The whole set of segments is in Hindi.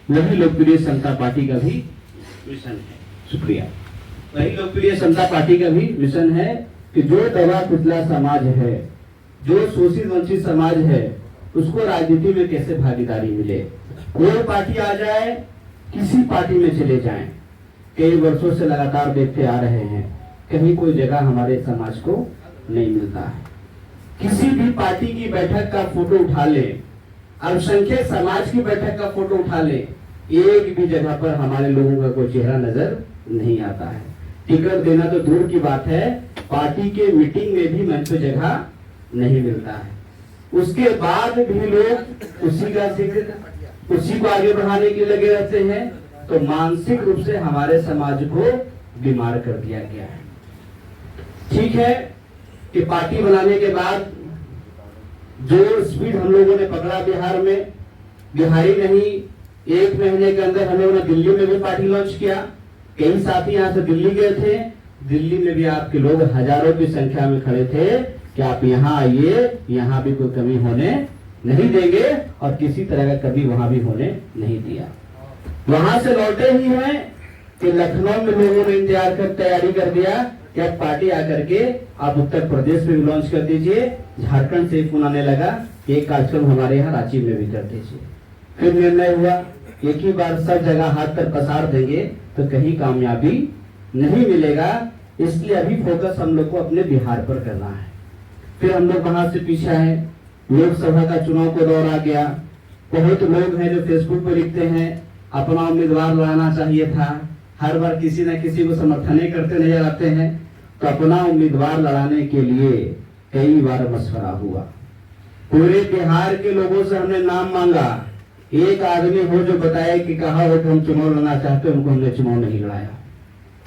वही लोकप्रिय समता पार्टी का भी मिशन है। शुक्रिया। वही लोकप्रिय समता पार्टी का भी मिशन है कि जो दबा कुचला समाज है, जो शोषित वंचित समाज है, उसको राजनीति में कैसे भागीदारी मिले। कोई पार्टी आ जाए, किसी पार्टी में चले जाएं, कई वर्षों से लगातार देखते आ रहे हैं, कहीं कोई जगह हमारे समाज को नहीं मिलता है। किसी भी पार्टी की बैठक का फोटो उठा ले, अल्पसंख्यक समाज की बैठक का फोटो उठा ले, एक भी जगह पर हमारे लोगों का कोई चेहरा नजर नहीं आता है। टिकट देना तो दूर की बात है, पार्टी के मीटिंग में भी मंच पे जगह नहीं मिलता है। उसके बाद भी लोग उसी का जिक्र, उसी को आगे बढ़ाने के लगे रहते हैं। तो मानसिक रूप से हमारे समाज को बीमार कर दिया गया है। ठीक है कि पार्टी बनाने के बाद जो स्पीड हम लोगों ने पकड़ा बिहार में, बिहारी नहीं, 1 महीने के अंदर हम लोगों ने दिल्ली में भी पार्टी लॉन्च किया। कई साथी यहाँ से दिल्ली गए थे, दिल्ली में भी आपके लोग हजारों की संख्या में खड़े थे कि आप यहाँ आइए, यहाँ भी कोई कमी होने नहीं देंगे, और किसी तरह का कभी वहां भी होने नहीं दिया। वहां से लौटे ही हैं कि लखनऊ में लोगों ने इंतजार कर तैयारी कर दिया कि अब पार्टी आकर के आप उत्तर प्रदेश में भी लॉन्च कर दीजिए। झारखंड से फोन आने लगा कि एक कार्यक्रम हमारे यहाँ रांची में भी कर दीजिए। फिर निर्णय हुआ एक ही बार सब जगह हाथ पर पसार देंगे तो कहीं कामयाबी नहीं मिलेगा, इसलिए अभी फोकस हम लोग को अपने बिहार पर करना है। फिर हम लोग वहां से पीछे आए, लोकसभा का चुनाव को दौर आ गया। बहुत लोग हैं जो फेसबुक पर लिखते हैं अपना उम्मीदवार लड़ाना चाहिए था, हर बार किसी न किसी को समर्थन करते नजर आते हैं। तो अपना उम्मीदवार लड़ाने के लिए कई बार मशवरा हुआ, पूरे बिहार के लोगों से हमने नाम मांगा। एक आदमी हो जो बताए कि कहा हो कि हम चुनाव लड़ना चाहते हैं, उनको हमने चुनाव नहीं लड़ाया।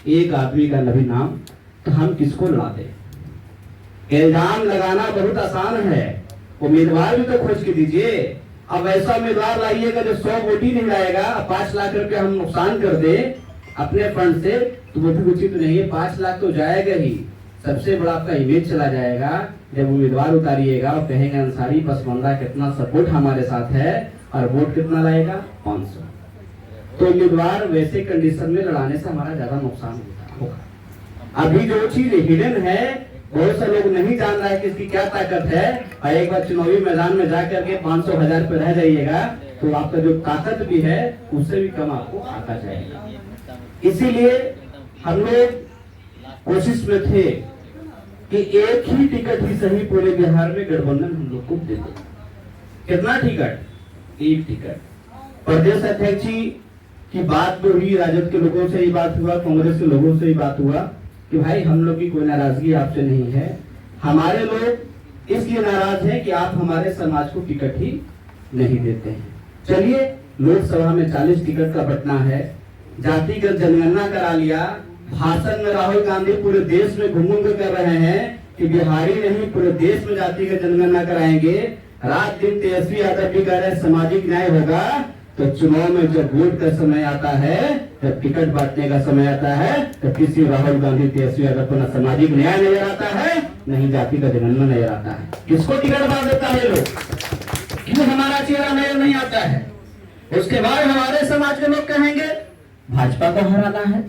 एक आदमी का नभी नाम, तो हम किसको लड़ाते। इल्जाम लगाना बहुत आसान है, उम्मीदवार भी तो खोज के दीजिए। अब ऐसा उम्मीदवार लाइएगा जो 100 वोट ही नहीं लाएगा, 5 लाख रुपया हम नुकसान कर दे अपने फंड से, तो वो भी उचित नहीं है। 5 लाख तो जाएगा ही, सबसे बड़ा आपका इमेज चला जाएगा। जब उम्मीदवार उतारिएगा और कहेंगे अंसारी पसमंदा कितना सपोर्ट हमारे साथ है, और वोट कितना लाएगा 500, तो उम्मीदवार वैसे कंडीशन में लड़ाने से हमारा ज्यादा नुकसान होगा। अभी जो चीज हिडन है, बहुत से लोग नहीं जान रहा है कि इसकी क्या ताकत है, और एक बार चुनावी मैदान में जाकर के 500,000 पे रह जाइएगा तो आपका जो ताकत भी है उससे भी कम आपको आता जाएगा। इसीलिए हम लोग कोशिश में थे कि एक ही टिकट ही सही पूरे बिहार में गठबंधन हम लोग को दे दे। कितना टिकट? एक टिकट। प्रदेश अध्यक्ष जी की बात तो हुई, राजद के लोगों से ही बात हुआ, कांग्रेस के लोगों से ही बात हुआ कि भाई हम लोग की कोई नाराजगी आपसे नहीं है, हमारे लोग इसलिए नाराज हैं कि आप हमारे समाज को टिकट ही नहीं देते हैं। चलिए, लोकसभा में 40 टिकट का बंटना है, जातिगत जनगणना करा लिया। भाषण में राहुल गांधी पूरे देश में घूम घूम कर रहे हैं कि बिहारी नहीं पूरे देश में जातिगत जनगणना कराएंगे। रात दिन तेजस्वी यादव भी कह रहे हैं सामाजिक न्याय होगा। तो चुनाव में जब वोट का समय आता है, जब टिकट बांटने का समय आता है, तो किसी राहुल गांधी तेजस्वी यादव को न सामाजिक न्याय नजर आता है, नहीं जाति का जनगणना नजर आता है। किसको टिकट बांट देता है लोग? क्यों हमारा चेहरा नजर नहीं आता है? उसके बाद हमारे समाज के लोग कहेंगे भाजपा को हराना है,